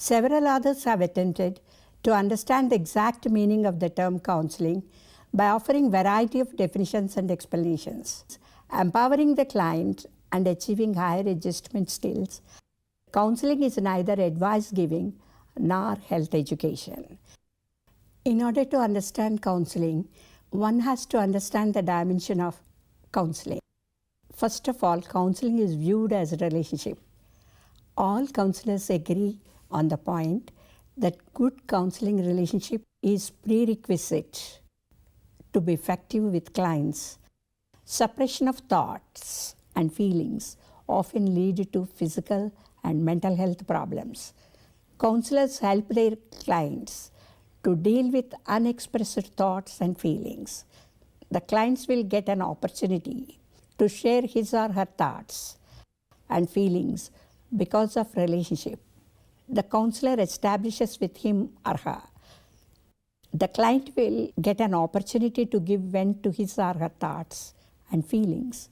Several others have attempted to understand the exact meaning of the term counseling by offering variety of definitions and explanations. Empowering the client and achieving higher adjustment skills, counseling is neither advice giving nor health education. In order to understand counseling, one has to understand the dimension of counseling. First of all, counseling is viewed as a relationship. All counselors agree on the point that good counseling relationship is prerequisite to be effective with clients. Suppression of thoughts and feelings often lead to physical and mental health problems. Counselors help their clients to deal with unexpressed thoughts and feelings. The clients will get an opportunity to share his or her thoughts and feelings because of relationship the counselor establishes with him or her. The client will get an opportunity to give vent to his or her thoughts and feelings